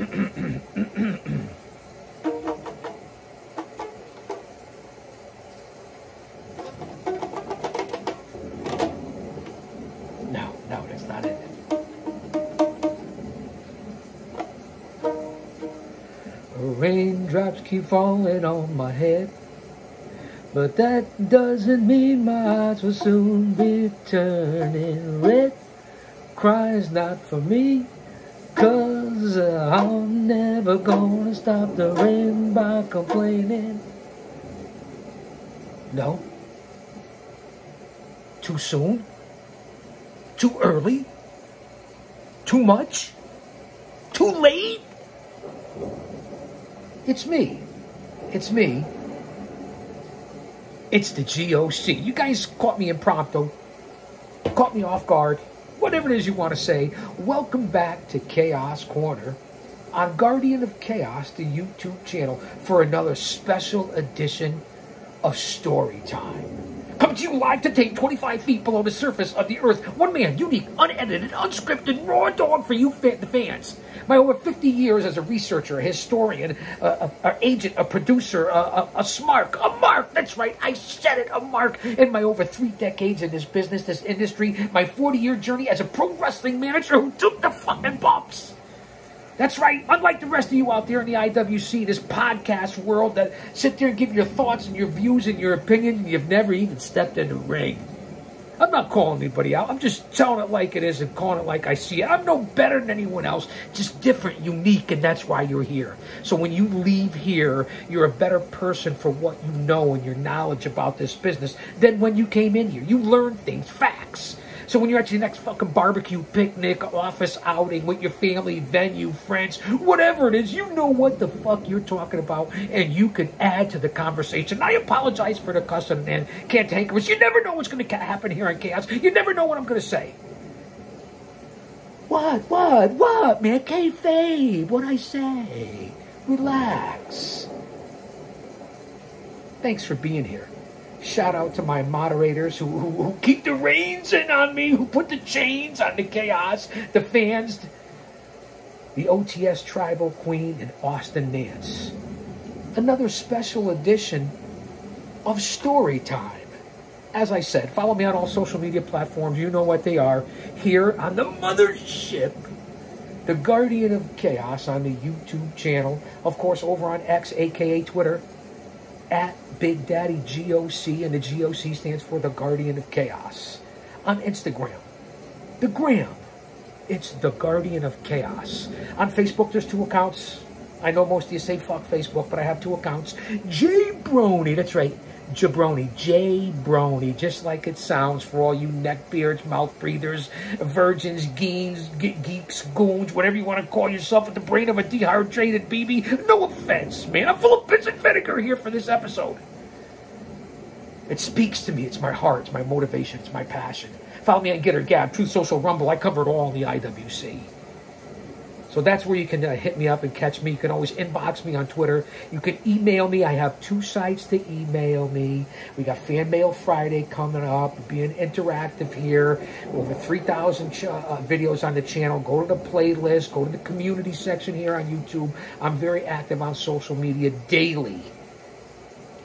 No, that's not it. Raindrops keep falling on my head, but that doesn't mean my eyes will soon be turning red. Crying's not for me, 'cause I'm never gonna stop the rain by complaining. No? Too soon? Too early? Too much? Too late? It's me. It's me. It's the GOC. You guys caught me impromptu. Caught me off guard. Whatever it is you want to say. Welcome back to Chaos Corner on Guardian of Chaos, the YouTube channel, for another special edition of Story Time. Coming to you live to tape 25 feet below the surface of the earth. One man, unique, unedited, unscripted, raw dog for you the fans. My over 50 years as a researcher, a historian, an agent, a producer, a smart, a mark. That's right, I said it, a mark. In my over 3 decades in this business, this industry, my 40-year journey as a pro wrestling manager who took the fucking bumps. That's right, unlike the rest of you out there in the IWC, this podcast world that sit there and give your thoughts and your views and your opinions, and you've never even stepped in the ring. I'm not calling anybody out. I'm just telling it like it is and calling it like I see it. I'm no better than anyone else, just different, unique, and that's why you're here. So when you leave here, you're a better person for what you know and your knowledge about this business than when you came in here. You learn things, facts. So when you're at your next fucking barbecue, picnic, office outing with your family, venue, friends, whatever it is, you know what the fuck you're talking about, and you can add to the conversation. I apologize for the cussing and cantankerous. You never know what's going to happen here in Chaos. You never know what I'm going to say. What, man? Kayfabe, what'd I say? Relax. Thanks for being here. Shout out to my moderators who keep the reins in on me, who put the chains on the Chaos, the fans, the OTS Tribal Queen, and Austin Nance. Another special edition of Story Time. As I said, follow me on all social media platforms. You know what they are. Here on the mothership, the Guardian of Chaos on the YouTube channel. Of course, over on X, a.k.a. Twitter, at Big Daddy GOC, and the GOC stands for the Guardian of Chaos. On Instagram, the Gram, it's the Guardian of Chaos. On Facebook, there's 2 accounts. I know most of you say fuck Facebook, but I have 2 accounts. Jabroni, that's right, Jabroni, Jabroni, just like it sounds for all you neckbeards, mouth breathers, virgins, geeks, goons, whatever you want to call yourself, with the brain of a dehydrated baby. No offense, man. I'm full of piss and vinegar here for this episode. It speaks to me. It's my heart. It's my motivation. It's my passion. Follow me on Getter, Gab, Truth Social, Rumble. I cover it all in the IWC. So that's where you can hit me up and catch me. You can always inbox me on Twitter. You can email me. I have 2 sites to email me. We got Fan Mail Friday coming up, being interactive here. Over 3,000 videos on the channel. Go to the playlist. Go to the community section here on YouTube. I'm very active on social media daily.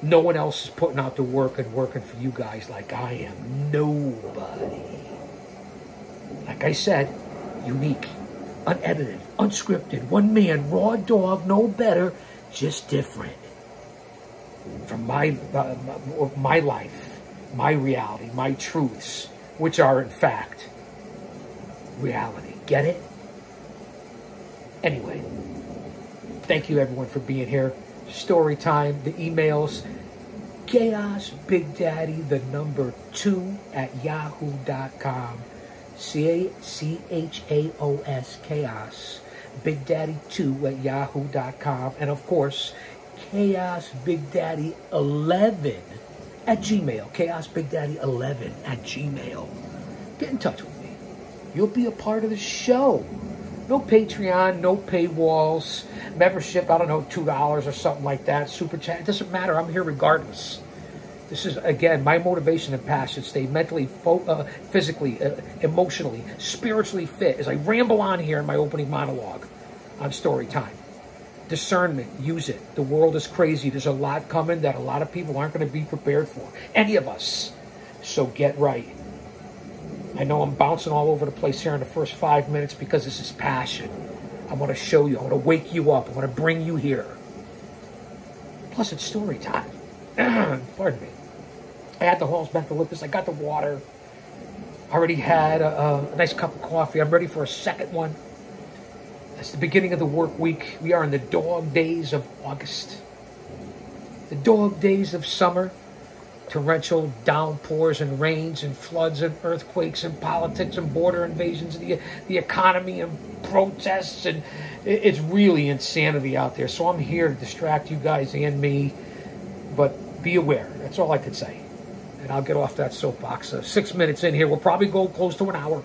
No one else is putting out the work and working for you guys like I am. Nobody. Like I said, unique, unedited, unscripted, one man, raw dog, no better, just different. From my life, my reality, my truths, which are in fact reality. Get it? Anyway, thank you everyone for being here. Story time, the emails, Chaos Big Daddy, the number 2 at yahoo.com. CHAOS, Chaos Big Daddy 2 at yahoo.com. And of course, Chaos Big Daddy 11 at Gmail. Chaos Big Daddy 11 at Gmail. Get in touch with me. You'll be a part of the show. No Patreon, no paywalls, membership, I don't know, $2 or something like that, super chat. It doesn't matter. I'm here regardless. This is, again, my motivation and passion. Stay mentally, physically, emotionally, spiritually fit as I ramble on here in my opening monologue. on story time. Discernment, use it. The world is crazy. There's a lot coming that a lot of people aren't going to be prepared for. Any of us. So get right. I know I'm bouncing all over the place here in the first 5 minutes because this is passion. I want to show you. I want to wake you up. I want to bring you here. Plus, it's story time. Pardon me. I had the Hall's Mentholypus. I got the water. I already had a nice cup of coffee. I'm ready for a second one. It's the beginning of the work week. We are in the dog days of August. The dog days of summer. Torrential downpours and rains and floods and earthquakes and politics and border invasions and the economy and protests. And it's really insanity out there. So I'm here to distract you guys and me. But be aware. That's all I could say. And I'll get off that soapbox. 6 minutes in here. We'll probably go close to an hour.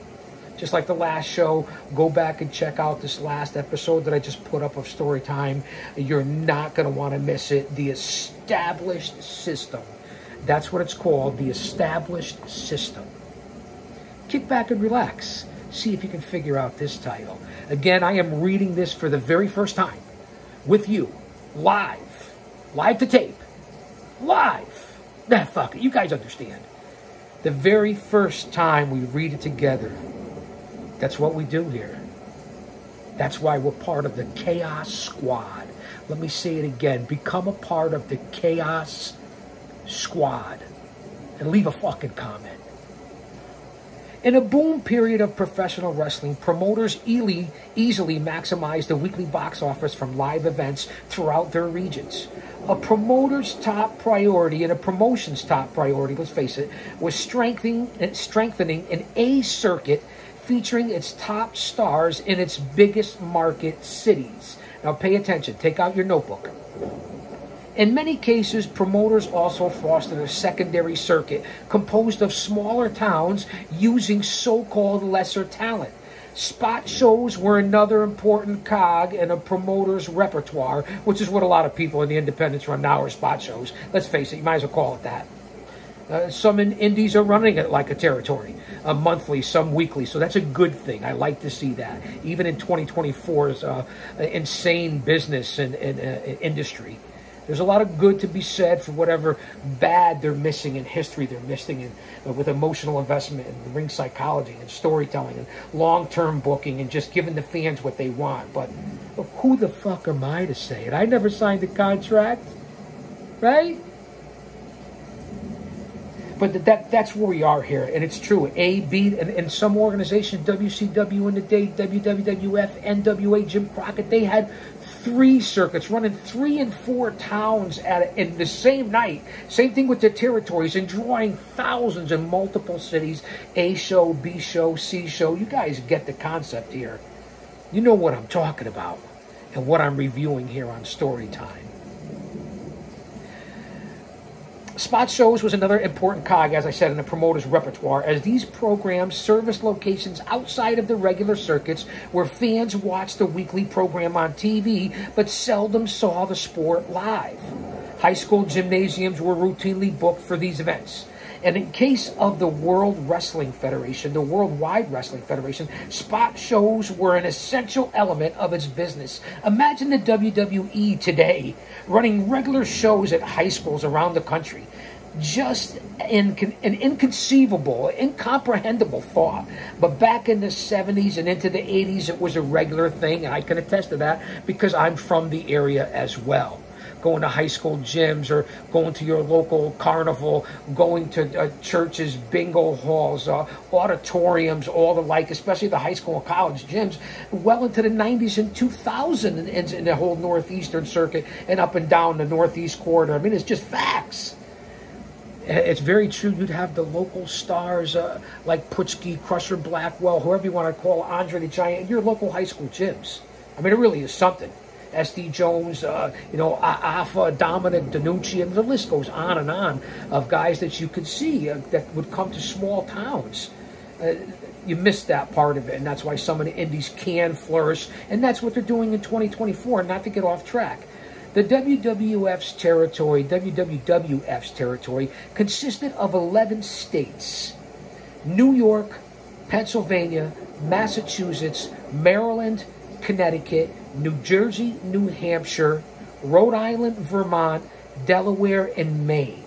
Just like the last show, go back and check out this last episode that I just put up of Storytime. You're not going to want to miss it. The Established System. That's what it's called, the Established System. Kick back and relax. See if you can figure out this title. Again, I am reading this for the very first time with you. Live. Live to tape. Live. Nah, fuck it. You guys understand. The very first time we read it together. That's what we do here. That's why we're part of the Chaos Squad. Let me say it again. Become a part of the Chaos Squad. And leave a fucking comment. In a boom period of professional wrestling, promoters easily maximize the weekly box office from live events throughout their regions. A promoter's top priority and a promotion's top priority, let's face it, was strengthening an A circuit featuring its top stars in its biggest market cities. Now pay attention. Take out your notebook. In many cases, promoters also fostered a secondary circuit composed of smaller towns using so-called lesser talent. Spot shows were another important cog in a promoter's repertoire, which is what a lot of people in the independents run now, are spot shows. Let's face it, you might as well call it that. Some indies are running it like a territory, monthly, some weekly. So that's a good thing. I like to see that. Even in 2024's insane business and industry. There's a lot of good to be said for whatever bad they're missing in history. They're missing with emotional investment and ring psychology and storytelling and long-term booking and just giving the fans what they want. But who the fuck am I to say it? I never signed a contract, right? But that's where we are here, and it's true. A, B, and some organizations, WCW in the day, WWF, NWA, Jim Crockett, they had 3 circuits running 3 and 4 towns in the same night. Same thing with their territories, and drawing thousands in multiple cities. A show, B show, C show. You guys get the concept here. You know what I'm talking about and what I'm reviewing here on Storytime. Spot shows was another important cog, as I said, in the promoter's repertoire, as these programs service locations outside of the regular circuits where fans watched the weekly program on TV but seldom saw the sport live. High school gymnasiums were routinely booked for these events. And in case of the World Wrestling Federation, the Worldwide Wrestling Federation, spot shows were an essential element of its business. Imagine the WWE today running regular shows at high schools around the country. Just an inconceivable, incomprehensible thought. But back in the 70s and into the 80s, it was a regular thing, and I can attest to that because I'm from the area as well. Going to high school gyms or going to your local carnival, going to churches, bingo halls, auditoriums, all the like, especially the high school and college gyms, well into the 90s and 2000 in the whole northeastern circuit and up and down the northeast corridor. I mean, it's just facts. It's very true. You'd have the local stars like Putski, Crusher Blackwell, whoever you want to call, Andre the Giant, in your local high school gyms. I mean, it really is something. S.D. Jones, Afa, Dominic, DiNucci, and the list goes on and on of guys that you could see that would come to small towns. You missed that part of it, and that's why some of the indies can flourish, and that's what they're doing in 2024, not to get off track. The WWF's territory consisted of 11 states: New York, Pennsylvania, Massachusetts, Maryland, Connecticut, New Jersey, New Hampshire, Rhode Island, Vermont, Delaware, and Maine.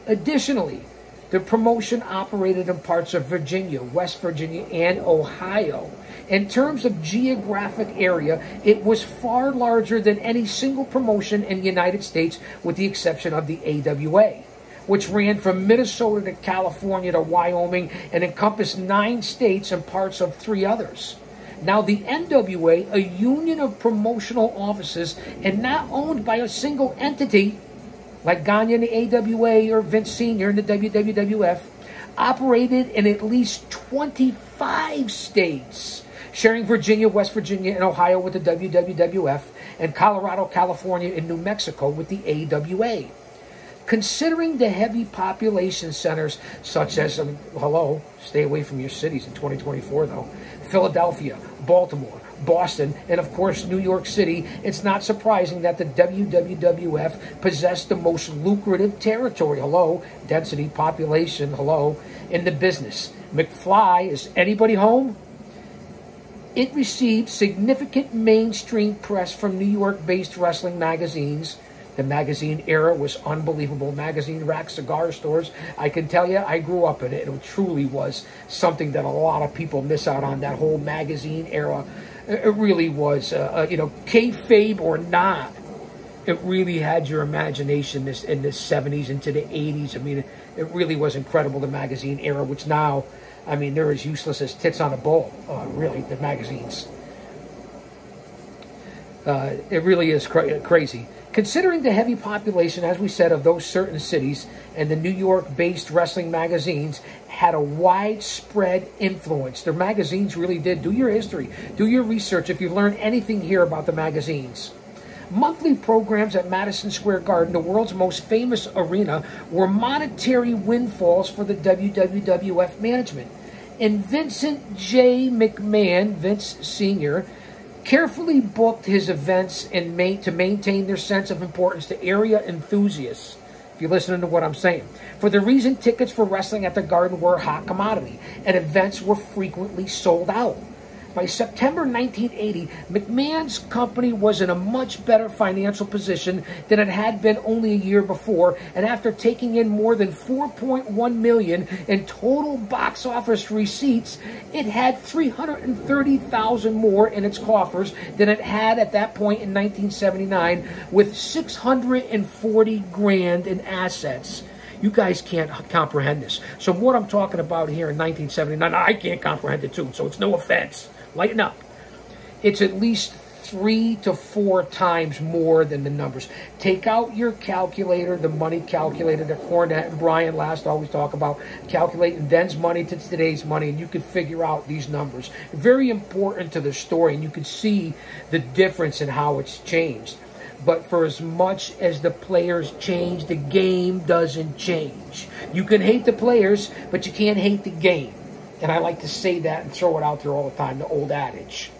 Additionally, the promotion operated in parts of Virginia, West Virginia, and Ohio. In terms of geographic area, it was far larger than any single promotion in the United States, with the exception of the AWA, which ran from Minnesota to California to Wyoming and encompassed 9 states and parts of 3 others. Now, the NWA, a union of promotional offices and not owned by a single entity, like Gagne in the AWA or Vince Sr. in the WWF, operated in at least 25 states, sharing Virginia, West Virginia, and Ohio with the WWF, and Colorado, California, and New Mexico with the AWA. Considering the heavy population centers, such as, hello, stay away from your cities in 2024, though, Philadelphia, Baltimore, Boston, and of course New York City, it's not surprising that the WWF possessed the most lucrative territory, hello, density, population, hello, in the business. McFly, is anybody home? It received significant mainstream press from New York-based wrestling magazines. The magazine era was unbelievable. Magazine rack, cigar stores. I can tell you, I grew up in it. It truly was something that a lot of people miss out on, that whole magazine era. It really was, kayfabe or not, it really had your imagination in the 70s into the 80s. I mean, it really was incredible, the magazine era, which now, I mean, they're as useless as tits on a bull, really, the magazines. It really is crazy. Considering the heavy population, as we said, of those certain cities, and the New York-based wrestling magazines had a widespread influence. Their magazines really did. Do your history. Do your research if you learn anything here about the magazines. Monthly programs at Madison Square Garden, the world's most famous arena, were monetary windfalls for the WWF management. And Vincent J. McMahon, Vince Sr., carefully booked his events to maintain their sense of importance to area enthusiasts, if you're listening to what I'm saying. For the reason tickets for wrestling at the Garden were a hot commodity, and events were frequently sold out. By September 1980, McMahon's company was in a much better financial position than it had been only a year before, and after taking in more than $4.1 million in total box office receipts, it had $330,000 more in its coffers than it had at that point in 1979, with $640 grand in assets. You guys can't comprehend this. So what I'm talking about here in 1979, I can't comprehend it too, so it's no offense. Lighten up. It's at least 3 to 4 times more than the numbers. Take out your calculator, the money calculator that Cornette and Brian last always talk about, calculating then's money to today's money, and you can figure out these numbers. Very important to the story, and you can see the difference in how it's changed. But for as much as the players change, the game doesn't change. You can hate the players, but you can't hate the game. And I like to say that and throw it out there all the time, the old adage.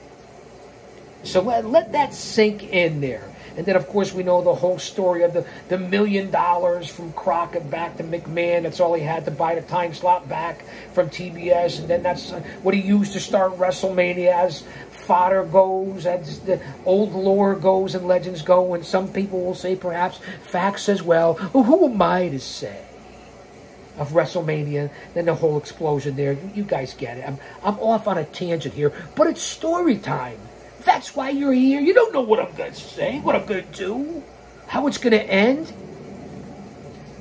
So let that sink in there. And then, of course, we know the whole story of the $1 million from Crockett back to McMahon. That's all he had to buy the time slot back from TBS. And then that's what he used to start WrestleMania as fodder goes, as the old lore goes and legends go. And some people will say perhaps facts as well. Well, who am I to say? Of WrestleMania, then the whole explosion there. You guys get it. I'm off on a tangent here, but it's story time. That's why you're here. You don't know what I'm going to say, what I'm going to do, how it's going to end.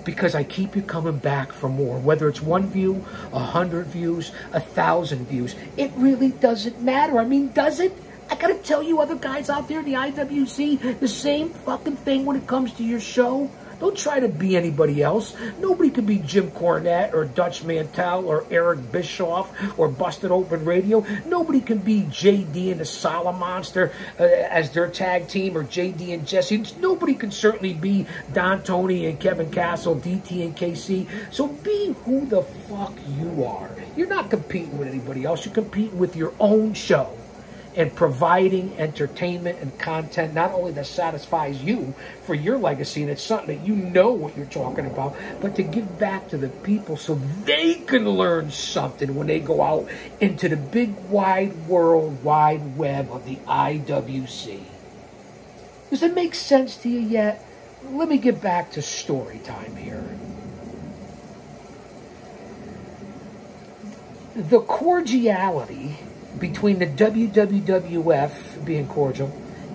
Because I keep you coming back for more. Whether it's 1 view, 100 views, 1,000 views. It really doesn't matter. I mean, does it? I got to tell you other guys out there in the IWC the same fucking thing when it comes to your show. Don't try to be anybody else. Nobody can be Jim Cornette or Dutch Mantel or Eric Bischoff or Busted Open Radio. Nobody can be JD and the Solid Monster as their tag team, or JD and Jesse. Nobody can certainly be Don Tony and Kevin Castle, DT and KC. So be who the fuck you are. You're not competing with anybody else. You're competing with your own show. and providing entertainment and content not only that satisfies you for your legacy, and it's something that you know what you're talking about, but to give back to the people so they can learn something when they go out into the big wide world wide web of the IWC. Does it make sense to you yet? Let me get back to story time here. The cordiality between the WWF, being cordial,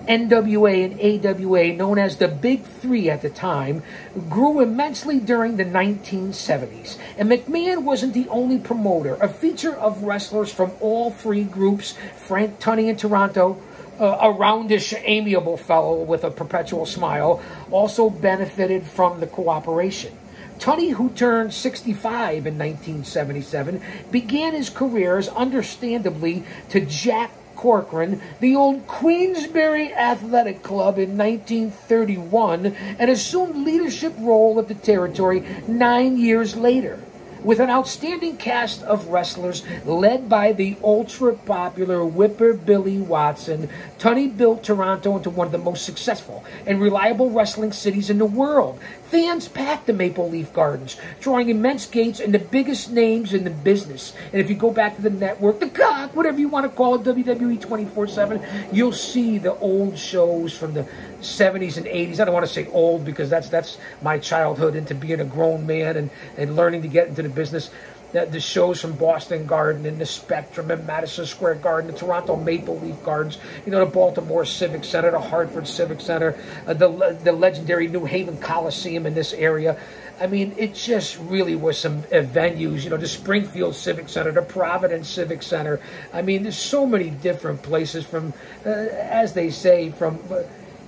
NWA and AWA, known as the Big Three at the time, grew immensely during the 1970s. And McMahon wasn't the only promoter. A feature of wrestlers from all three groups, Frank Tunney in Toronto, a roundish, amiable fellow with a perpetual smile, also benefited from the cooperation. Tunney, who turned 65 in 1977, began his career as understandably to Jack Corcoran, the old Queensberry Athletic Club in 1931, and assumed leadership role at the territory 9 years later. With an outstanding cast of wrestlers led by the ultra-popular Whipper Billy Watson, Tunney built Toronto into one of the most successful and reliable wrestling cities in the world. Fans packed the Maple Leaf Gardens, drawing immense gates and the biggest names in the business. And if you go back to the network, the cock, whatever you want to call it, WWE 24/7, you'll see the old shows from the 70s and 80s. I don't want to say old because that's my childhood into being a grown man and learning to get into the business. The shows from Boston Garden and the Spectrum and Madison Square Garden, the Toronto Maple Leaf Gardens, you know, the Baltimore Civic Center, the Hartford Civic Center, the legendary New Haven Coliseum in this area. I mean, it just really was some venues, you know, the Springfield Civic Center, the Providence Civic Center. I mean, there's so many different places from, as they say, from...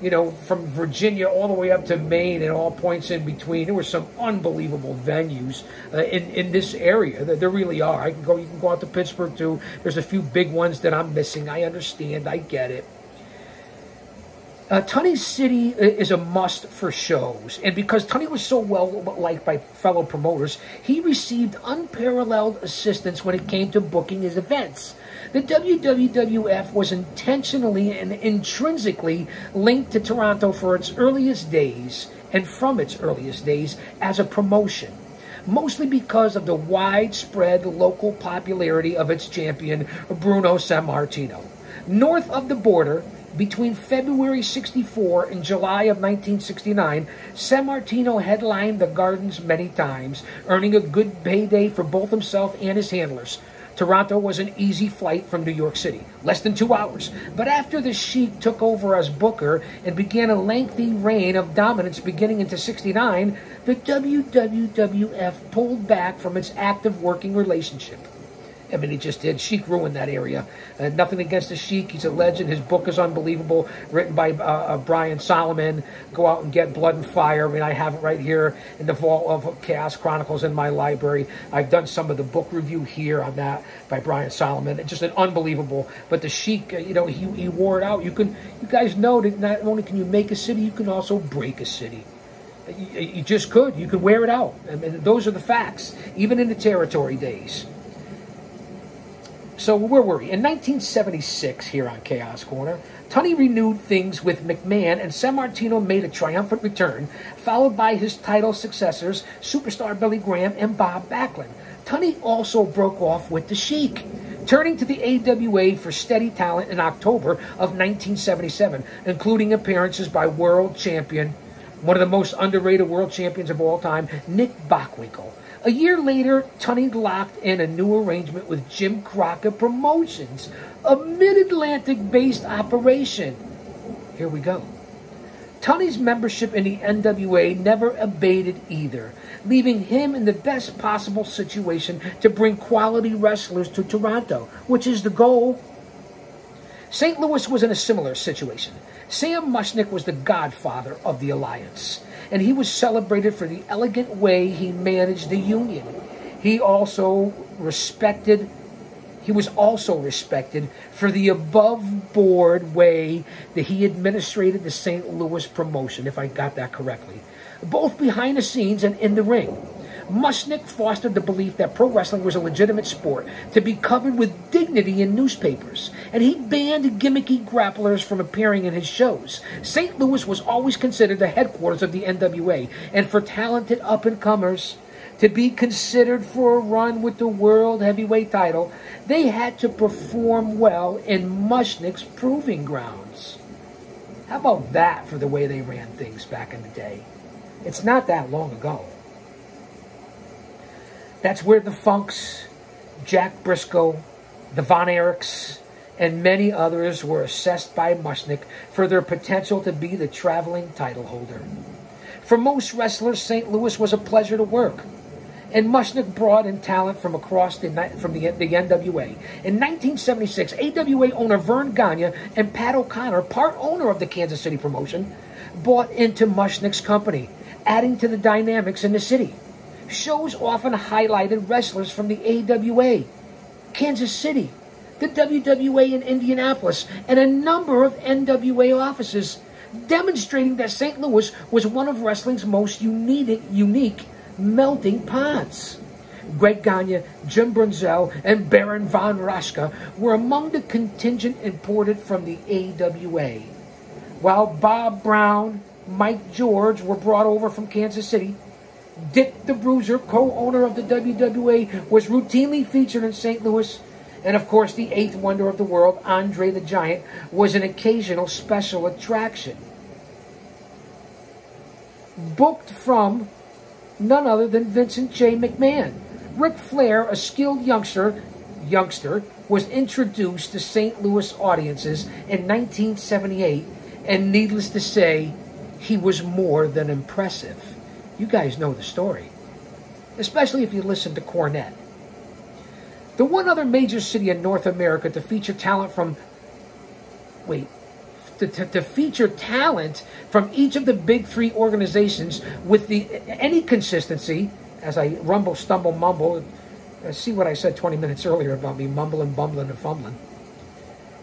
you know, from Virginia all the way up to Maine and all points in between. There were some unbelievable venues in this area. There really are. You can go out to Pittsburgh too. There's a few big ones that I'm missing. I understand. I get it. Tunney City is a must for shows, and because Tunney was so well liked by fellow promoters, he received unparalleled assistance when it came to booking his events. The WWF was intentionally and intrinsically linked to Toronto for its earliest days, and from its earliest days, as a promotion, mostly because of the widespread local popularity of its champion, Bruno Sammartino. North of the border, between February '64 and July of 1969, Sammartino headlined the Gardens many times, earning a good payday for both himself and his handlers. Toronto was an easy flight from New York City, less than 2 hours. But after the Sheik took over as booker and began a lengthy reign of dominance beginning into '69, the WWF pulled back from its active working relationship. I mean, he just did. Sheik ruined that area. Nothing against the Sheik. He's a legend. His book is unbelievable, written by Brian Solomon. Go out and get Blood and Fire. I mean, I have it right here in the vault of Chaos Chronicles in my library. I've done some of the book review here on that by Brian Solomon. It's just an unbelievable. But the Sheik, you know, he wore it out. You guys know that not only can you make a city, you can also break a city. You just could. You could wear it out. I mean, those are the facts, even in the territory days. So where were we? In 1976, here on Chaos Corner, Tunney renewed things with McMahon, and Sammartino made a triumphant return, followed by his title successors, Superstar Billy Graham and Bob Backlund. Tunney also broke off with the Sheik, turning to the AWA for steady talent in October of 1977, including appearances by world champion, one of the most underrated world champions of all time, Nick Bockwinkel. A year later, Tunney locked in a new arrangement with Jim Crockett Promotions, a mid-Atlantic-based operation. Here we go. Tunney's membership in the NWA never abated either, leaving him in the best possible situation to bring quality wrestlers to Toronto, which is the goal. St. Louis was in a similar situation. Sam Mushnick was the godfather of the alliance, and he was celebrated for the elegant way he managed the union. He was also respected for the above-board way that he administrated the St. Louis promotion, if I got that correctly, both behind the scenes and in the ring. Mushnick fostered the belief that pro wrestling was a legitimate sport to be covered with dignity in newspapers, and he banned gimmicky grapplers from appearing in his shows. St. Louis was always considered the headquarters of the NWA, and for talented up-and-comers to be considered for a run with the World Heavyweight title, they had to perform well in Mushnick's proving grounds. How about that for the way they ran things back in the day? It's not that long ago. That's where the Funks, Jack Briscoe, the Von Erichs, and many others were assessed by Mushnick for their potential to be the traveling title holder. For most wrestlers, St. Louis was a pleasure to work, and Mushnick brought in talent from across the NWA. In 1976, AWA owner Vern Gagne and Pat O'Connor, part owner of the Kansas City promotion, bought into Mushnick's company, adding to the dynamics in the city. Shows often highlighted wrestlers from the AWA, Kansas City, the WWA in Indianapolis, and a number of NWA offices, demonstrating that St. Louis was one of wrestling's most unique melting pots. Greg Gagne, Jim Brunzell, and Baron von Raschke were among the contingent imported from the AWA, while Bob Brown, Mike George were brought over from Kansas City. Dick the Bruiser, co-owner of the WWA, was routinely featured in St. Louis. And of course, the eighth wonder of the world, Andre the Giant, was an occasional special attraction. Booked from none other than Vincent J. McMahon. Ric Flair, a skilled youngster, was introduced to St. Louis audiences in 1978, and needless to say, he was more than impressive. You guys know the story, especially if you listen to Cornette. The one other major city in North America to feature talent from, to feature talent from each of the big three organizations with any consistency, as I rumble, stumble, mumble, see what I said 20 minutes earlier about me mumbling, bumbling, and fumbling.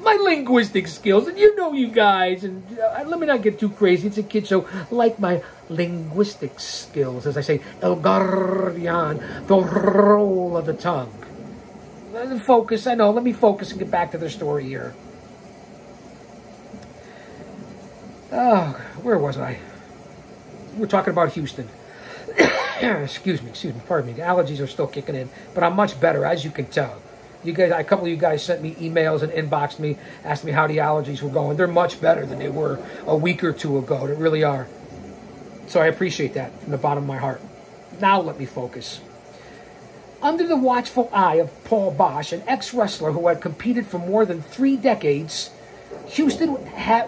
My linguistic skills, and you know you guys, and let me not get too crazy, it's a kid show, like my linguistic skills, as I say, El Guardian, the roll of the tongue. Focus, I know, let me focus and get back to the story here. Oh, where was I? We're talking about Houston. excuse me, pardon me, the allergies are still kicking in, but I'm much better, as you can tell. You guys, a couple of you guys sent me emails and inboxed me, asked me how the allergies were going. They're much better than they were a week or two ago. They really are. So I appreciate that from the bottom of my heart. Now let me focus. Under the watchful eye of Paul Boesch, an ex-wrestler who had competed for more than 3 decades, Houston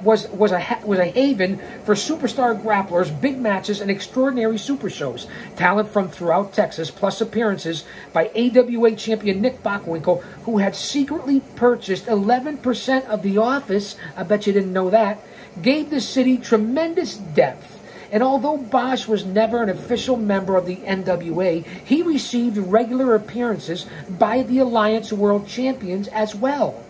was a haven for superstar grapplers, big matches, and extraordinary super shows. Talent from throughout Texas, plus appearances by AWA champion Nick Bockwinkel, who had secretly purchased 11% of the office, I bet you didn't know that, gave the city tremendous depth. And although Boesch was never an official member of the NWA, he received regular appearances by the Alliance World Champions as well.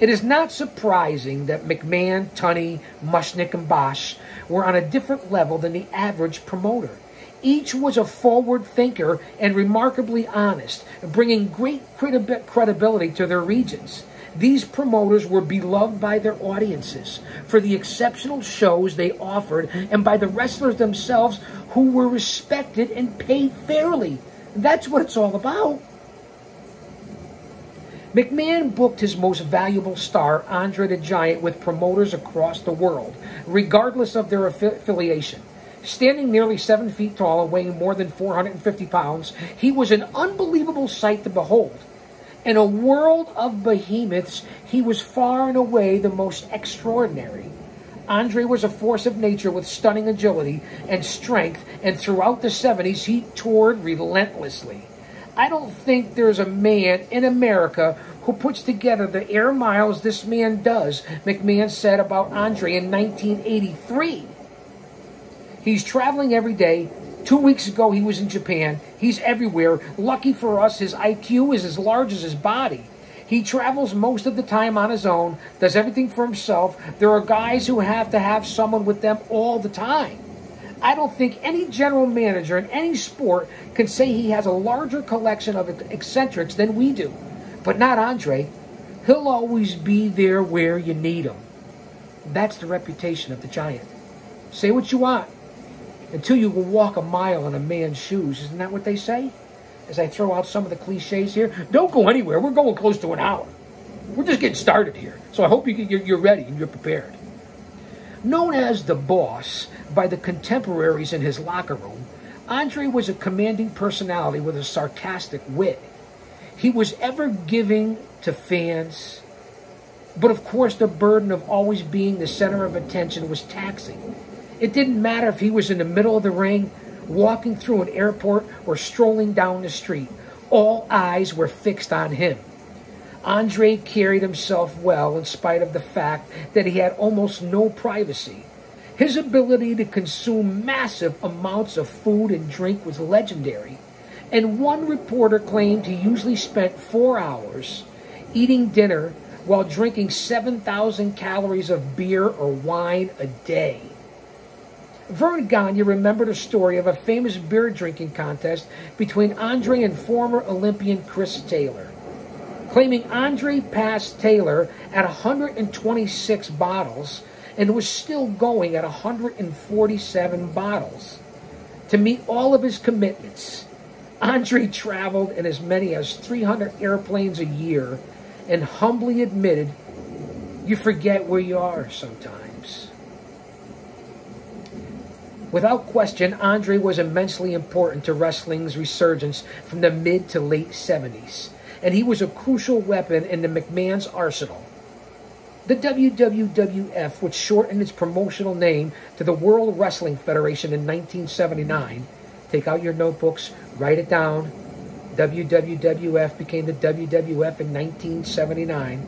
It is not surprising that McMahon, Tunney, Mushnick, and Boesch were on a different level than the average promoter. Each was a forward thinker and remarkably honest, bringing great credibility to their regions. These promoters were beloved by their audiences for the exceptional shows they offered and by the wrestlers themselves, who were respected and paid fairly. That's what it's all about. McMahon booked his most valuable star, Andre the Giant, with promoters across the world, regardless of their affiliation. Standing nearly 7 feet tall and weighing more than 450 pounds, he was an unbelievable sight to behold. In a world of behemoths, he was far and away the most extraordinary. Andre was a force of nature with stunning agility and strength, and throughout the 70s, he toured relentlessly. I don't think there's a man in America who puts together the air miles this man does, McMahon said about Andre in 1983. He's traveling every day. 2 weeks ago, he was in Japan. He's everywhere. Lucky for us, his IQ is as large as his body. He travels most of the time on his own, does everything for himself. There are guys who have to have someone with them all the time. I don't think any general manager in any sport can say he has a larger collection of eccentrics than we do. But not Andre. He'll always be there where you need him. That's the reputation of the Giant. Say what you want, until you can walk a mile in a man's shoes. Isn't that what they say? As I throw out some of the cliches here. Don't go anywhere. We're going close to an hour. We're just getting started here. So I hope you're ready and you're prepared. Known as the Boss by the contemporaries in his locker room, Andre was a commanding personality with a sarcastic wit. He was ever giving to fans, but of course the burden of always being the center of attention was taxing. It didn't matter if he was in the middle of the ring, walking through an airport, or strolling down the street. All eyes were fixed on him. Andre carried himself well in spite of the fact that he had almost no privacy. His ability to consume massive amounts of food and drink was legendary, and one reporter claimed he usually spent 4 hours eating dinner while drinking 7,000 calories of beer or wine a day. Verne Gagne remembered a story of a famous beer drinking contest between Andre and former Olympian Chris Taylor, claiming Andre passed Taylor at 126 bottles and was still going at 147 bottles. To meet all of his commitments, Andre traveled in as many as 300 airplanes a year and humbly admitted, "You forget where you are sometimes." Without question, Andre was immensely important to wrestling's resurgence from the mid to late 70s, and he was a crucial weapon in the McMahon's arsenal. The WWF, which shortened its promotional name to the World Wrestling Federation in 1979, take out your notebooks, write it down. WWF became the WWF in 1979,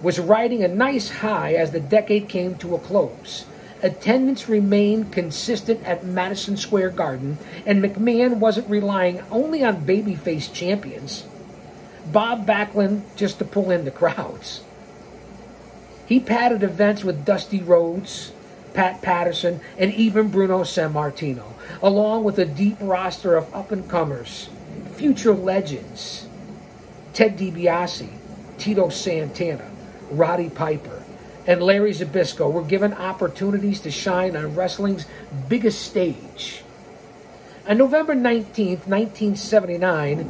was riding a nice high as the decade came to a close. Attendance remained consistent at Madison Square Garden, and McMahon wasn't relying only on babyface champions, Bob Backlund, just to pull in the crowds. He padded events with Dusty Rhodes, Pat Patterson, and even Bruno Sammartino, along with a deep roster of up-and-comers, future legends. Ted DiBiase, Tito Santana, Roddy Piper, and Larry Zbyszko were given opportunities to shine on wrestling's biggest stage. On November 19th, 1979,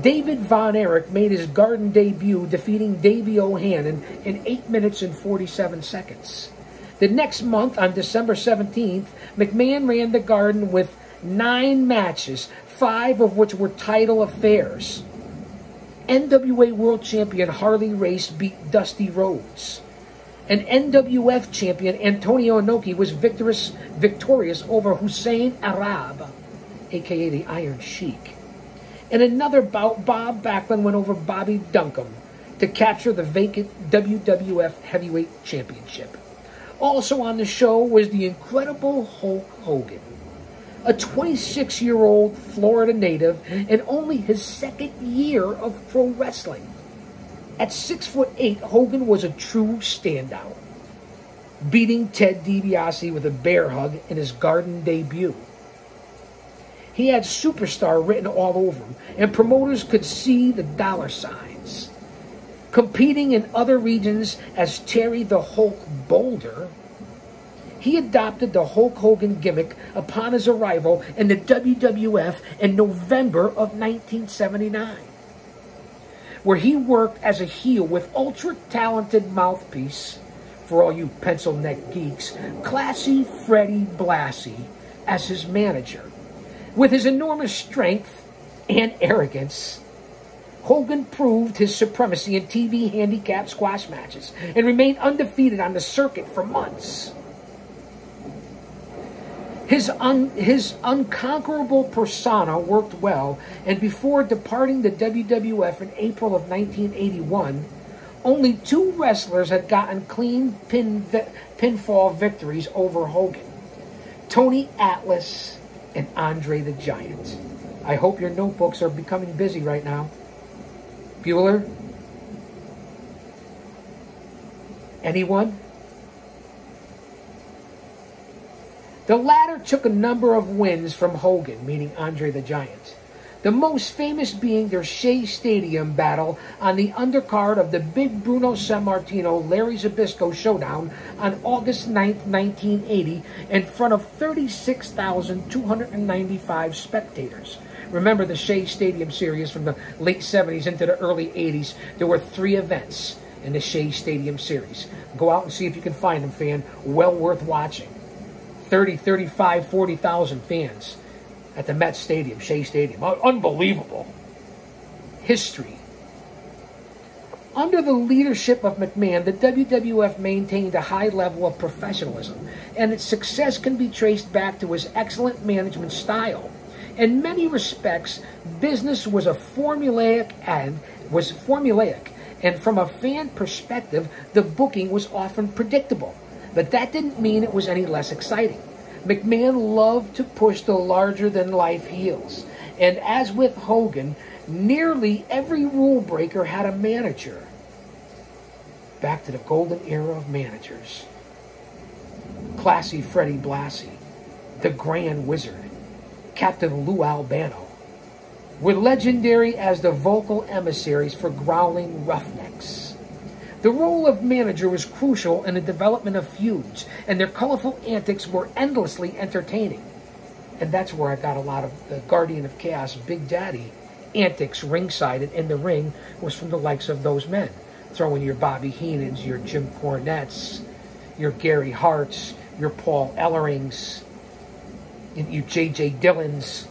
David Von Erich made his Garden debut, defeating Davey O'Hannon in 8 minutes and 47 seconds. The next month, on December 17th, McMahon ran the Garden with 9 matches, 5 of which were title affairs. NWA World Champion Harley Race beat Dusty Rhodes. And NWF Champion Antonio Inoki was victorious over Hussein Arab, a.k.a. the Iron Sheik. In another bout, Bob Backlund went over Bobby Duncum to capture the vacant WWF Heavyweight Championship. Also on the show was the incredible Hulk Hogan, a 26-year-old Florida native in only his second year of pro wrestling. At 6'8", Hogan was a true standout, beating Ted DiBiase with a bear hug in his Garden debut. He had superstar written all over him, and promoters could see the dollar signs. Competing in other regions as Terry the Hulk Boulder, he adopted the Hulk Hogan gimmick upon his arrival in the WWF in November of 1979, where he worked as a heel with ultra-talented mouthpiece, for all you pencil-neck geeks, Classy Freddie Blassie as his manager. With his enormous strength and arrogance, Hogan proved his supremacy in TV handicap squash matches and remained undefeated on the circuit for months. His unconquerable persona worked well, and before departing the WWF in April of 1981, only 2 wrestlers had gotten clean pinfall victories over Hogan: Tony Atlas and Andre the Giant. I hope your notebooks are becoming busy right now. Bueller? Anyone? The latter took a number of wins from Hogan, meaning Andre the Giant. The most famous being their Shea Stadium battle on the undercard of the Big Bruno Sammartino Larry Zbyszko showdown on August 9th, 1980, in front of 36,295 spectators. Remember the Shea Stadium series from the late 70s into the early 80s. There were 3 events in the Shea Stadium series. Go out and see if you can find them, fan. Well worth watching. 30, 35, 40,000 fans at the Met Stadium, Shea Stadium. Unbelievable. History. Under the leadership of McMahon, the WWF maintained a high level of professionalism, and its success can be traced back to his excellent management style. In many respects, business was formulaic, and from a fan perspective, the booking was often predictable. But that didn't mean it was any less exciting. McMahon loved to push the larger-than-life heels. And as with Hogan, nearly every rule breaker had a manager. Back to the golden era of managers. Classy Freddie Blassie, the Grand Wizard, Captain Lou Albano, were legendary as the vocal emissaries for growling roughnecks. The role of manager was crucial in the development of feuds, and their colorful antics were endlessly entertaining. And that's where I got a lot of the Guardian of Chaos, Big Daddy, antics ringside and in the ring was from the likes of those men. Throw in your Bobby Heenans, your Jim Cornettes, your Gary Harts, your Paul Ellerings, your J.J. Dillons.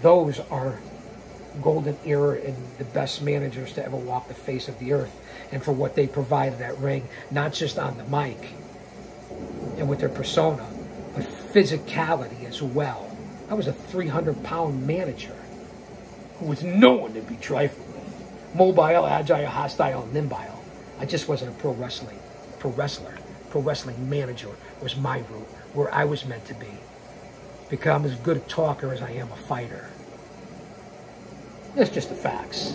Those are golden era and the best managers to ever walk the face of the earth, and for what they provided at ring, not just on the mic and with their persona, but physicality as well. I was a 300-pound manager who was known to be trifled with. Mobile, agile, hostile, and nimble. I just wasn't a pro wrestler. Pro wrestling manager was my route, where I was meant to be. Because I'm as good a talker as I am a fighter. That's just the facts.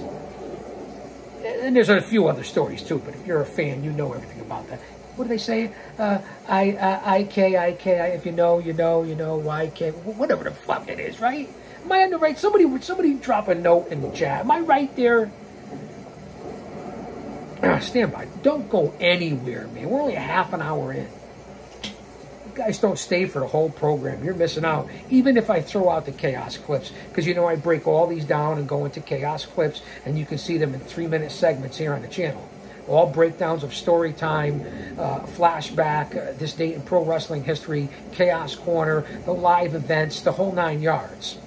And there's a few other stories too, but if you're a fan, you know everything about that. What do they say? If you know, YK, whatever the fuck it is, right? Am I on the right? Somebody drop a note in the chat. Am I right there? Stand by. Don't go anywhere, man. We're only a half an hour in. You guys don't stay for the whole program. You're missing out. Even if I throw out the Chaos clips, because you know I break all these down and go into Chaos clips, and you can see them in 3-minute segments here on the channel. All breakdowns of story time, flashback, this date in pro wrestling history, Chaos Corner, the live events, the whole 9 yards.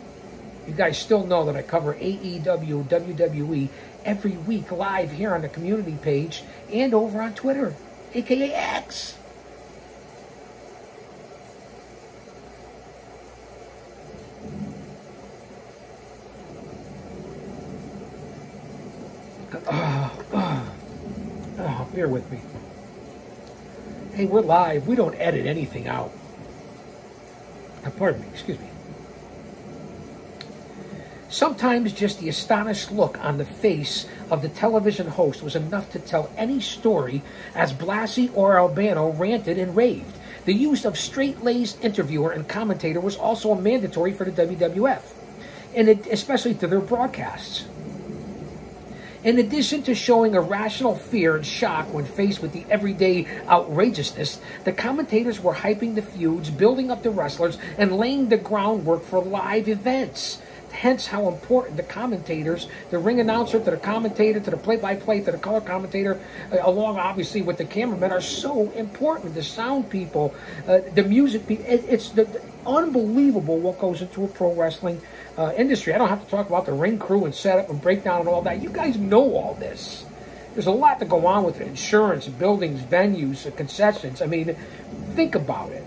You guys still know that I cover AEW, WWE every week live here on the community page and over on Twitter, aka X. Bear with me. Hey, we're live. We don't edit anything out. Pardon me. Excuse me. Sometimes just the astonished look on the face of the television host was enough to tell any story as Blassie or Albano ranted and raved. The use of straight-laced interviewer and commentator was also mandatory for the WWF, and especially to their broadcasts. In addition to showing irrational fear and shock when faced with the everyday outrageousness, the commentators were hyping the feuds, building up the wrestlers, and laying the groundwork for live events. Hence how important the commentators, the ring announcer to the commentator, to the play-by-play, to the color commentator, along obviously with the cameramen, are so important. The sound people, the music people. It's unbelievable what goes into a pro wrestling industry. I don't have to talk about the ring crew and setup and breakdown and all that. You guys know all this. There's a lot to go on with it. Insurance, buildings, venues, concessions. I mean, think about it.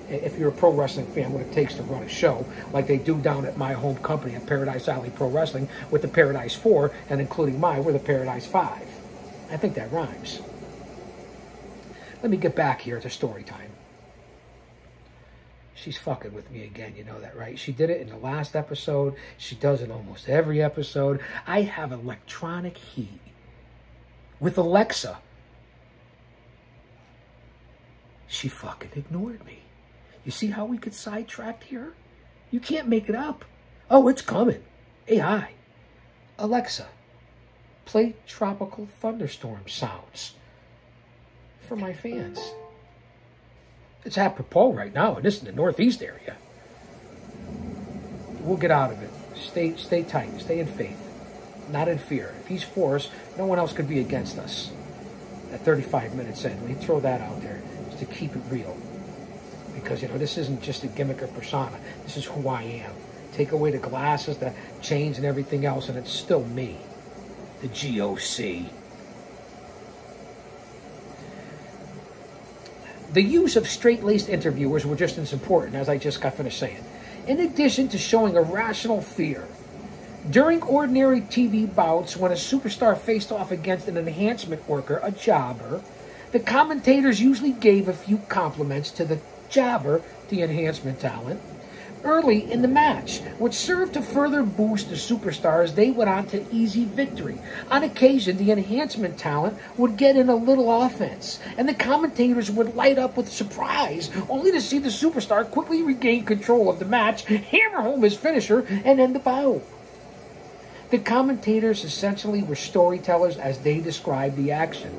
If you're a pro wrestling fan, what it takes to run a show like they do down at my home company at Paradise Alley Pro Wrestling with the Paradise 4 and including we're the Paradise 5. I think that rhymes. Let me get back here to story time. She's fucking with me again, you know that, right? She did it in the last episode. She does it almost every episode. I have electronic heat with Alexa. She fucking ignored me. You see how we get sidetracked here? You can't make it up. Oh, it's coming. AI. Alexa, play tropical thunderstorm sounds for my fans. It's apropos right now, and this is the Northeast area. We'll get out of it. Stay tight. Stay in faith. Not in fear. If he's for us, no one else could be against us. At 35 minutes in, let me throw that out there, just to keep it real. Because, you know, this isn't just a gimmick or persona. This is who I am. Take away the glasses, the chains, and everything else, and it's still me. The GOC. The use of straight-laced interviewers were just as important, as I just got finished saying. In addition to showing irrational fear, during ordinary TV bouts, when a superstar faced off against an enhancement worker, a jobber, the commentators usually gave a few compliments to the jobber, the enhancement talent, early in the match, which served to further boost the superstar as they went on to easy victory. On occasion, the enhancement talent would get in a little offense, and the commentators would light up with surprise, only to see the superstar quickly regain control of the match, hammer home his finisher, and end the bout. The commentators essentially were storytellers as they described the action.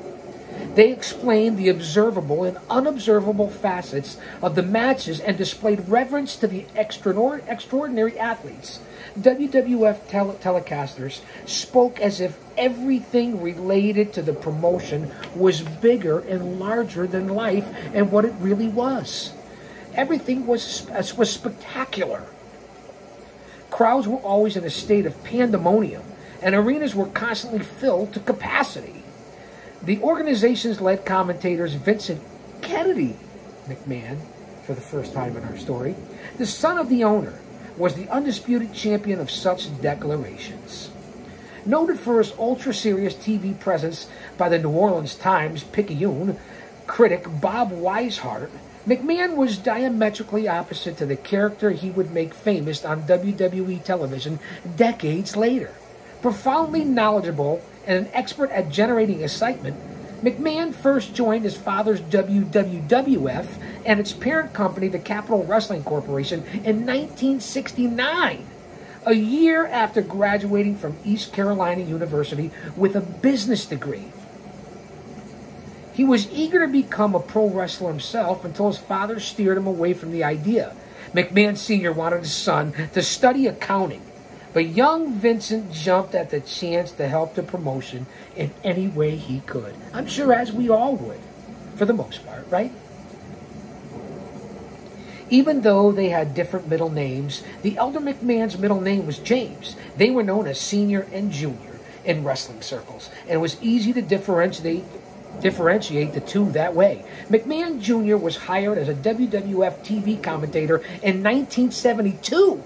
They explained the observable and unobservable facets of the matches and displayed reverence to the extraordinary athletes. WWF telecasters spoke as if everything related to the promotion was bigger and larger than life and what it really was. Everything was spectacular. Crowds were always in a state of pandemonium, and arenas were constantly filled to capacity. The organization's lead commentators Vincent Kennedy McMahon, for the first time in our story, the son of the owner, was the undisputed champion of such declarations. Noted for his ultra-serious TV presence by the New Orleans Times Picayune critic Bob Weishart, McMahon was diametrically opposite to the character he would make famous on WWE television decades later. Profoundly knowledgeable and an expert at generating excitement, McMahon first joined his father's WWF and its parent company, the Capitol Wrestling Corporation, in 1969, a year after graduating from East Carolina University with a business degree. He was eager to become a pro wrestler himself until his father steered him away from the idea. McMahon Sr. wanted his son to study accounting, but young Vincent jumped at the chance to help the promotion in any way he could. I'm sure as we all would, for the most part, right? Even though they had different middle names, the elder McMahon's middle name was James. They were known as Senior and Junior in wrestling circles, and it was easy to differentiate the two that way. McMahon Jr. was hired as a WWF TV commentator in 1972.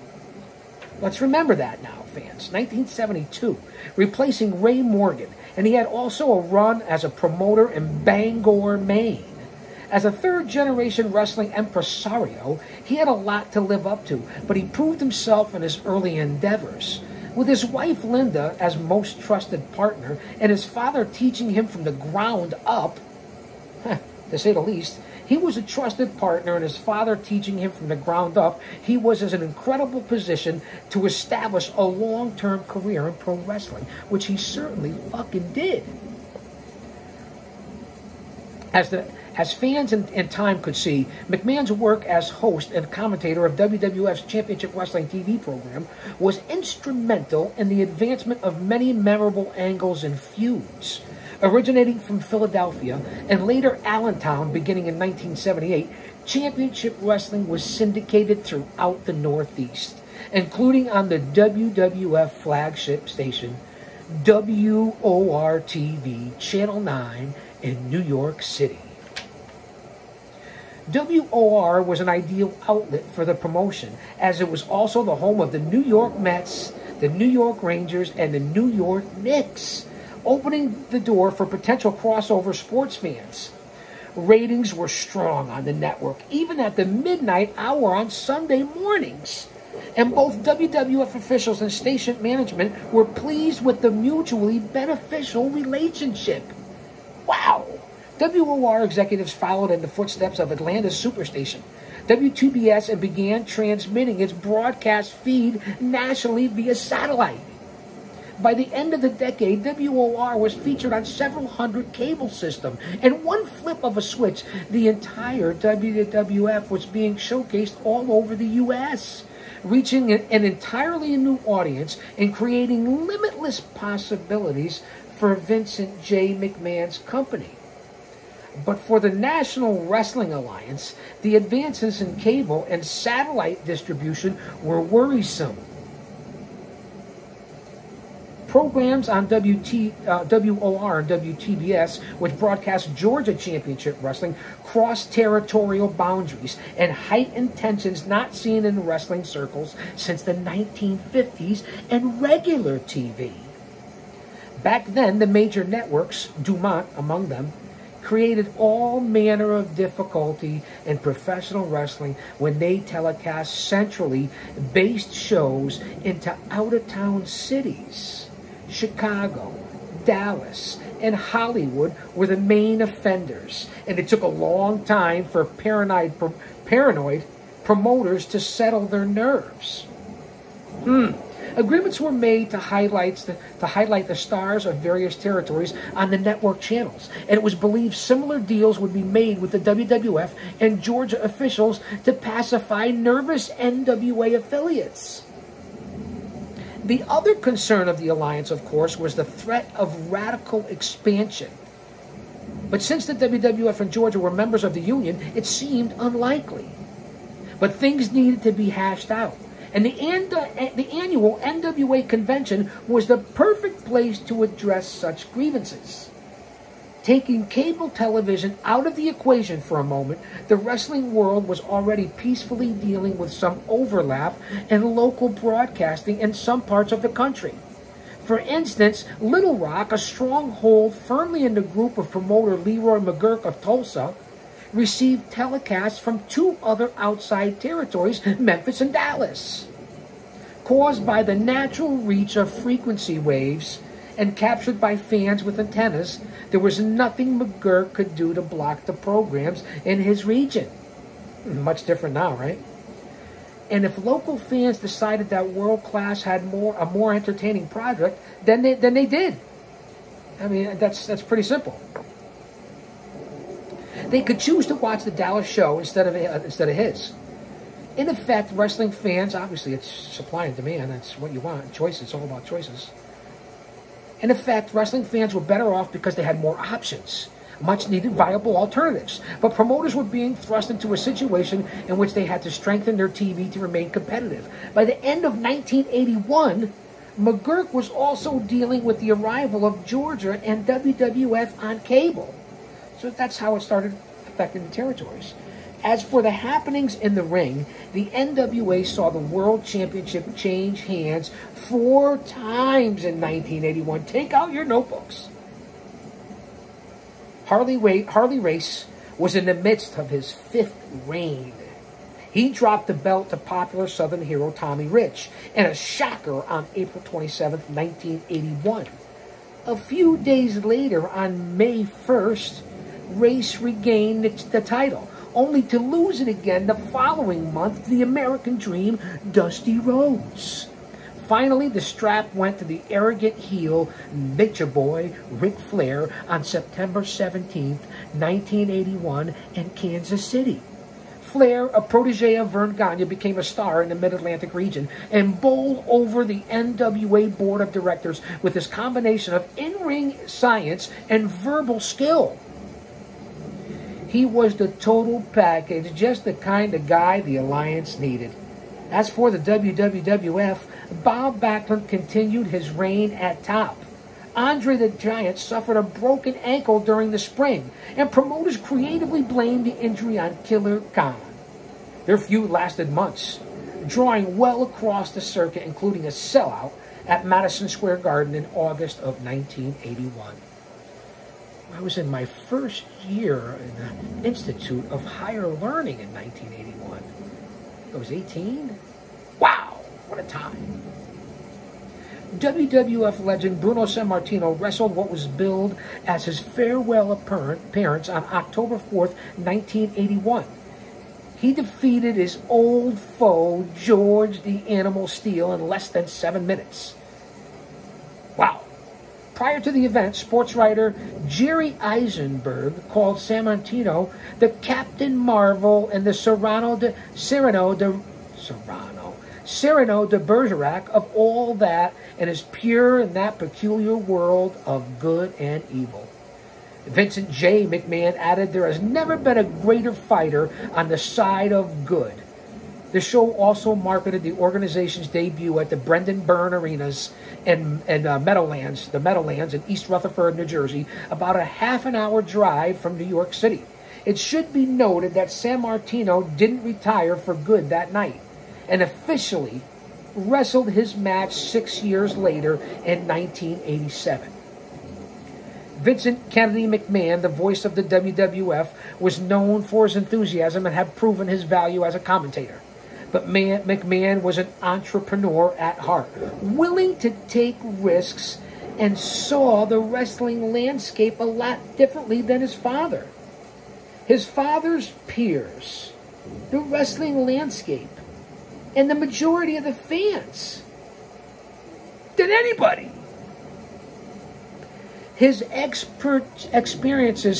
Let's remember that now, fans. 1972, replacing Ray Morgan, and he had also a run as a promoter in Bangor, Maine. As a third-generation wrestling impresario, he had a lot to live up to, but he proved himself in his early endeavors. With his wife Linda as most trusted partner, and his father teaching him from the ground up, to say the least, he was a trusted partner, and his father teaching him from the ground up, he was in an incredible position to establish a long-term career in pro wrestling, which he certainly fucking did. As fans in time could see, McMahon's work as host and commentator of WWF's Championship Wrestling TV program was instrumental in the advancement of many memorable angles and feuds. Originating from Philadelphia and later Allentown beginning in 1978, Championship Wrestling was syndicated throughout the Northeast, including on the WWF flagship station, WOR-TV Channel 9 in New York City. WOR was an ideal outlet for the promotion, as it was also the home of the New York Mets, the New York Rangers, and the New York Knicks, opening the door for potential crossover sports fans. Ratings were strong on the network, even at the midnight hour on Sunday mornings. And both WWF officials and station management were pleased with the mutually beneficial relationship. Wow! WOR executives followed in the footsteps of Atlanta's Superstation, WTBS, and began transmitting its broadcast feed nationally via satellite. By the end of the decade, WOR was featured on several hundred cable systems, and one flip of a switch, the entire WWF was being showcased all over the U.S., reaching an entirely new audience and creating limitless possibilities for Vincent J. McMahon's company. But for the National Wrestling Alliance, the advances in cable and satellite distribution were worrisome. Programs on WOR and WTBS, which broadcast Georgia Championship Wrestling, crossed territorial boundaries and heightened tensions not seen in wrestling circles since the 1950s and regular TV. Back then, the major networks, Dumont among them, created all manner of difficulty in professional wrestling when they telecast centrally based shows into out-of-town cities. Chicago, Dallas, and Hollywood were the main offenders, and it took a long time for paranoid promoters to settle their nerves. Agreements were made to highlight the stars of various territories on the network channels, and it was believed similar deals would be made with the WWF and Georgia officials to pacify nervous NWA affiliates. The other concern of the alliance, of course, was the threat of radical expansion. But since the WWF and Georgia were members of the Union, it seemed unlikely. But things needed to be hashed out. And the annual NWA convention was the perfect place to address such grievances. Taking cable television out of the equation for a moment, the wrestling world was already peacefully dealing with some overlap in local broadcasting in some parts of the country. For instance, Little Rock, a stronghold firmly in the group of promoter Leroy McGuirk of Tulsa, received telecasts from two other outside territories, Memphis and Dallas. Caused by the natural reach of frequency waves and captured by fans with antennas, there was nothing McGuirk could do to block the programs in his region. Much different now, right? And if local fans decided that World Class had a more entertaining product, then they did. I mean, that's pretty simple. They could choose to watch the Dallas show instead of his. In effect, wrestling fans, obviously it's supply and demand, that's what you want, choices, it's all about choices. In effect, wrestling fans were better off because they had more options, much-needed viable alternatives. But promoters were being thrust into a situation in which they had to strengthen their TV to remain competitive. By the end of 1981, McGuirk was also dealing with the arrival of Georgia and WWF on cable. So that's how it started affecting the territories. As for the happenings in the ring, the NWA saw the World Championship change hands 4 times in 1981. Take out your notebooks. Harley Race was in the midst of his 5th reign. He dropped the belt to popular Southern hero Tommy Rich in a shocker on April 27, 1981. A few days later, on May 1st, Race regained the title, only to lose it again the following month to the American Dream, Dusty Rhodes. Finally, the strap went to the arrogant heel Nature Boy Ric Flair on September 17, 1981 in Kansas City. Flair, a protege of Verne Gagne, became a star in the Mid-Atlantic region and bowled over the NWA Board of Directors with his combination of in-ring science and verbal skill. He was the total package, just the kind of guy the Alliance needed. As for the WWF, Bob Backlund continued his reign at top. Andre the Giant suffered a broken ankle during the spring, and promoters creatively blamed the injury on Killer Khan. Their feud lasted months, drawing well across the circuit, including a sellout at Madison Square Garden in August of 1981. I was in my first year in the Institute of Higher Learning in 1981. I was 18. Wow, what a time. WWF legend Bruno Sammartino wrestled what was billed as his farewell appearance on October 4th, 1981. He defeated his old foe, George the Animal Steele, in less than 7 minutes. Wow. Prior to the event, sports writer Jerry Eisenberg called Sammartino the Captain Marvel and the Cyrano de Bergerac of all that, and is pure in that peculiar world of good and evil. Vincent J. McMahon added, there has never been a greater fighter on the side of good. The show also marketed the organization's debut at the Brendan Byrne Arenas and Meadowlands in East Rutherford, New Jersey, about a half-an-hour drive from New York City. It should be noted that Sammartino didn't retire for good that night, and officially wrestled his match 6 years later in 1987. Vincent Kennedy McMahon, the voice of the WWF, was known for his enthusiasm and had proven his value as a commentator. But McMahon was an entrepreneur at heart, willing to take risks, and saw the wrestling landscape a lot differently than his father. His father's peers, the wrestling landscape, and the majority of the fans. Than anybody. His experiences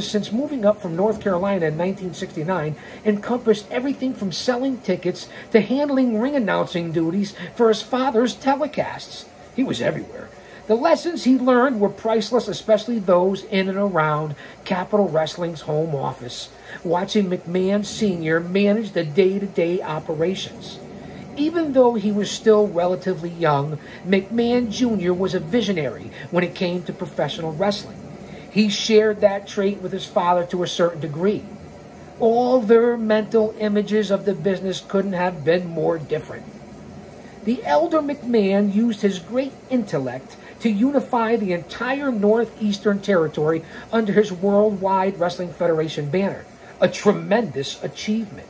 since moving up from North Carolina in 1969 encompassed everything from selling tickets to handling ring announcing duties for his father's telecasts. He was everywhere. The lessons he learned were priceless, especially those in and around Capital Wrestling's home office, watching McMahon Sr. manage the day-to-day operations. Even though he was still relatively young, McMahon Jr. was a visionary when it came to professional wrestling. He shared that trait with his father to a certain degree. All their mental images of the business couldn't have been more different. The elder McMahon used his great intellect to unify the entire Northeastern Territory under his Worldwide Wrestling Federation banner, a tremendous achievement.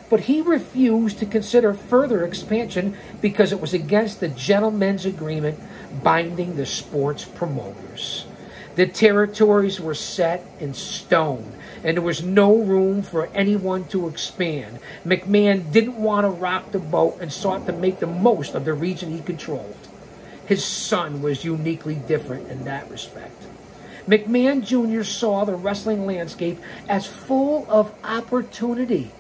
But he refused to consider further expansion because it was against the gentleman's agreement binding the sport's promoters. The territories were set in stone, and there was no room for anyone to expand. McMahon didn't want to rock the boat and sought to make the most of the region he controlled. His son was uniquely different in that respect. McMahon Jr. saw the wrestling landscape as full of opportunity.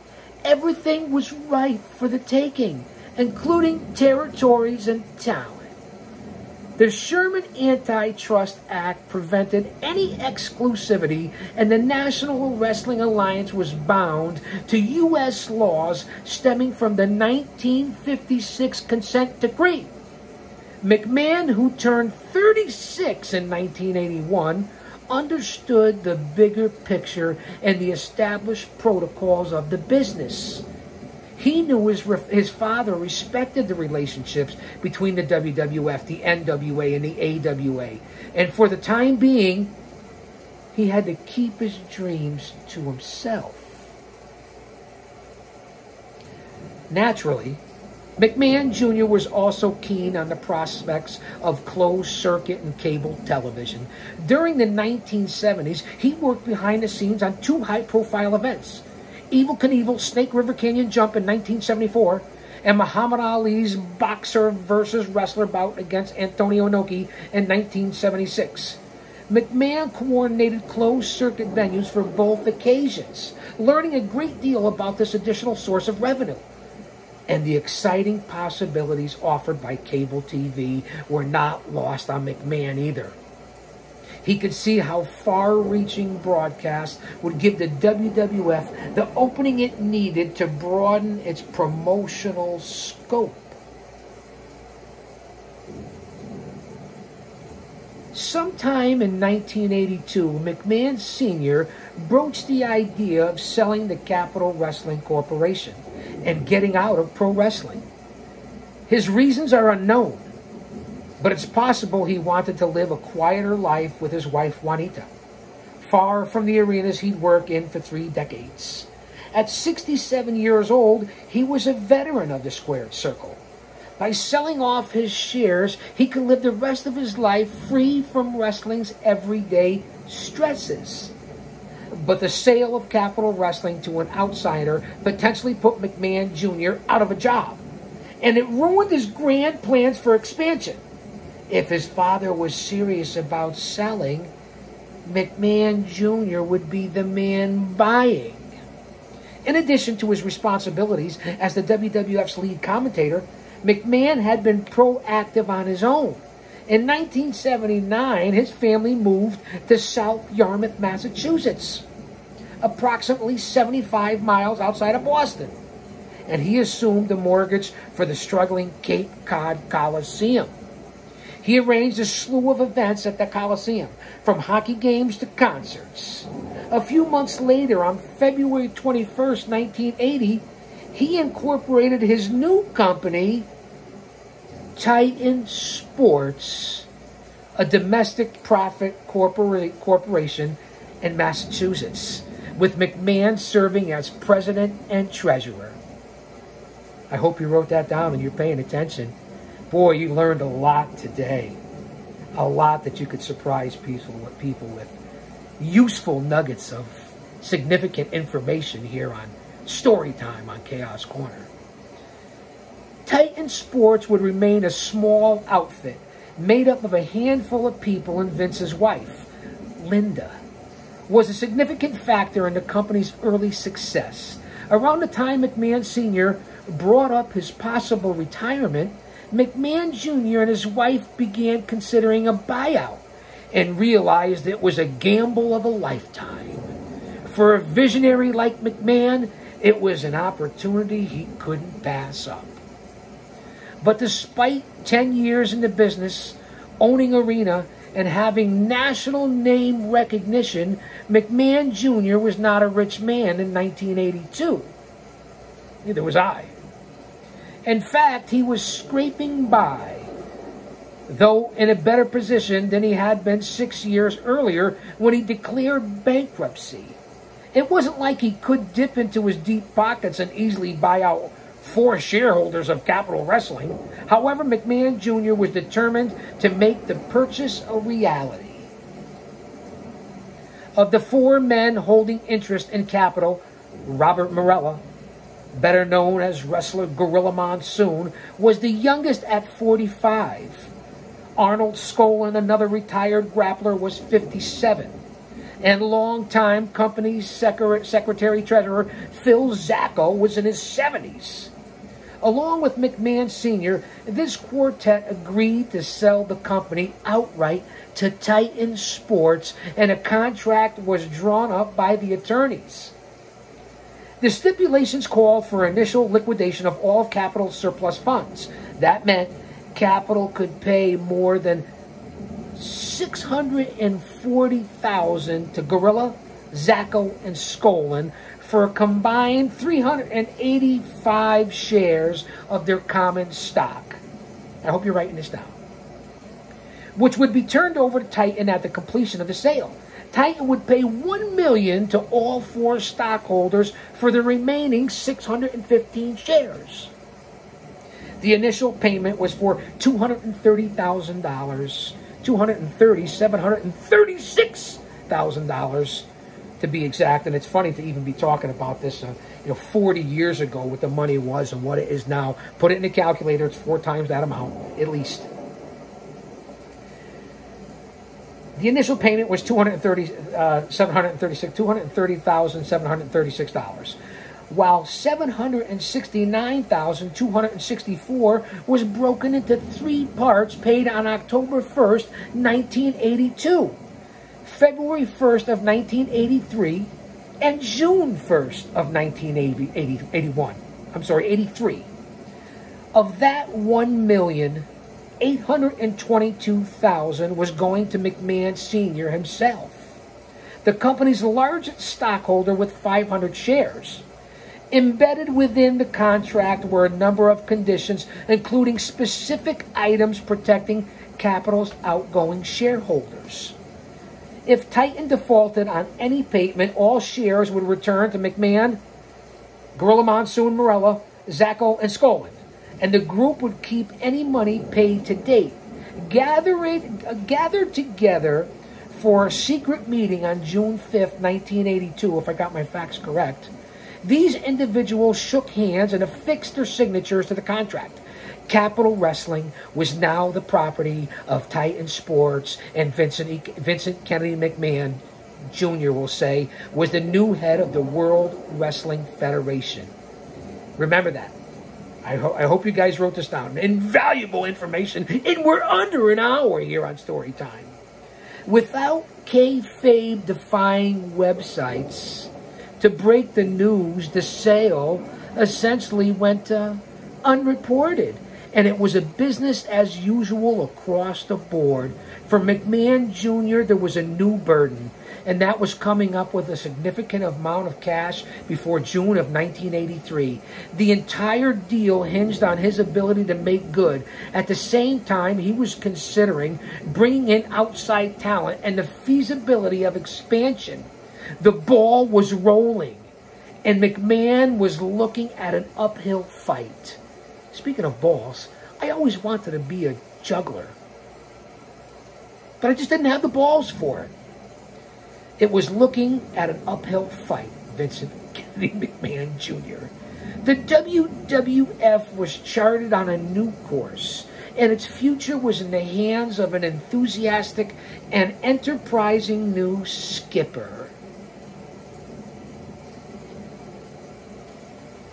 Everything was ripe for the taking, including territories and talent. The Sherman Antitrust Act prevented any exclusivity, and the National Wrestling Alliance was bound to U.S. laws stemming from the 1956 Consent Decree. McMahon, who turned 36 in 1981, understood the bigger picture and the established protocols of the business. He knew his father respected the relationships between the WWF, the NWA, and the AWA. And for the time being, he had to keep his dreams to himself. Naturally, McMahon Jr. was also keen on the prospects of closed-circuit and cable television. During the 1970s, he worked behind the scenes on 2 high-profile events: Evel Knievel Snake River Canyon Jump in 1974, and Muhammad Ali's boxer versus wrestler bout against Antonio Inoki in 1976. McMahon coordinated closed-circuit venues for both occasions, learning a great deal about this additional source of revenue. And the exciting possibilities offered by cable TV were not lost on McMahon either. He could see how far-reaching broadcasts would give the WWF the opening it needed to broaden its promotional scope. Sometime in 1982, McMahon Sr. broached the idea of selling the Capital Wrestling Corporation and getting out of pro wrestling. His reasons are unknown, but it's possible he wanted to live a quieter life with his wife Juanita, far from the arenas he'd worked in for 3 decades. At 67 years old, he was a veteran of the squared circle, By selling off his shares, he could live the rest of his life free from wrestling's everyday stresses. But the sale of Capitol Wrestling to an outsider potentially put McMahon Jr. out of a job, and it ruined his grand plans for expansion. If his father was serious about selling, McMahon Jr. would be the man buying. In addition to his responsibilities as the WWF's lead commentator, McMahon had been proactive on his own. In 1979, his family moved to South Yarmouth, Massachusetts, approximately 75 miles outside of Boston, and he assumed the mortgage for the struggling Cape Cod Coliseum. He arranged a slew of events at the Coliseum, from hockey games to concerts. A few months later, on February 21st, 1980, he incorporated his new company, Titan Sports, a domestic profit corporation in Massachusetts, with McMahon serving as president and treasurer. I hope you wrote that down and you're paying attention. Boy, you learned a lot today. A lot that you could surprise people with. Useful nuggets of significant information here on Story Time on Chaos Corner. Titan Sports would remain a small outfit made up of a handful of people, and Vince's wife, Linda, was a significant factor in the company's early success. Around the time McMahon Sr. brought up his possible retirement, McMahon Jr. and his wife began considering a buyout and realized it was a gamble of a lifetime. For a visionary like McMahon, it was an opportunity he couldn't pass up. But despite 10 years in the business, owning Arena, and having national name recognition, McMahon Jr. was not a rich man in 1982. Neither was I. In fact, he was scraping by, though in a better position than he had been 6 years earlier when he declared bankruptcy. It wasn't like he could dip into his deep pockets and easily buy out 4 shareholders of Capitol Wrestling. However, McMahon Jr. was determined to make the purchase a reality. Of the 4 men holding interest in Capitol, Robert Marella, better known as wrestler Gorilla Monsoon, was the youngest at 45. Arnold Skolin, another retired grappler, was 57. And longtime company secretary-treasurer Phil Zacco was in his 70s. Along with McMahon Sr., this quartet agreed to sell the company outright to Titan Sports, and a contract was drawn up by the attorneys. The stipulations called for initial liquidation of all Capitol surplus funds. That meant Capitol could pay more than $640,000 to Gorilla, Zacco, and Skolin for a combined 385 shares of their common stock. I hope you're writing this down. Which would be turned over to Titan at the completion of the sale. Titan would pay $1 million to all 4 stockholders for the remaining 615 shares. The initial payment was for $230,000, $736,000 to be exact. And it's funny to even be talking about this, 40 years ago, what the money was and what it is now. Put it in a calculator; it's 4 times that amount, at least. The initial payment was $230,736, while $769,264 was broken into 3 parts paid on October 1st, 1982, February 1st of 1983, and June 1st of 1983. Of that $1,822,000 was going to McMahon Sr. himself, the company's largest stockholder with 500 shares. Embedded within the contract were a number of conditions, including specific items protecting Capitol's outgoing shareholders. If Titan defaulted on any payment, all shares would return to McMahon, Gorilla Monsoon, Marella, Zacco, and Skolin, and the group would keep any money paid to date. Gathered together for a secret meeting on June 5th, 1982, if I got my facts correct. These individuals shook hands and affixed their signatures to the contract. Capital Wrestling was now the property of Titan Sports, and Vincent Kennedy McMahon Jr., will say, was the new head of the World Wrestling Federation. Remember that. I hope you guys wrote this down. Invaluable information, and we're under an hour here on Storytime. Without kayfabe-defying websites to break the news, the sale essentially went unreported. And it was a business as usual across the board. For McMahon Jr., there was a new burden, and that was coming up with a significant amount of cash before June of 1983. The entire deal hinged on his ability to make good. At the same time, he was considering bringing in outside talent and the feasibility of expansion. The ball was rolling, and McMahon was looking at an uphill fight. Speaking of balls, I always wanted to be a juggler, but I just didn't have the balls for it. It was looking at an uphill fight, Vincent Kennedy McMahon Jr. The WWF was charted on a new course, and its future was in the hands of an enthusiastic and enterprising new skipper.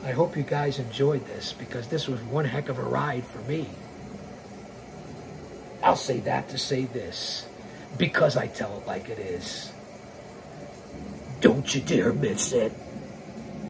I hope you guys enjoyed this, because this was one heck of a ride for me. I'll say that to say this, because I tell it like it is. Don't you dare miss it.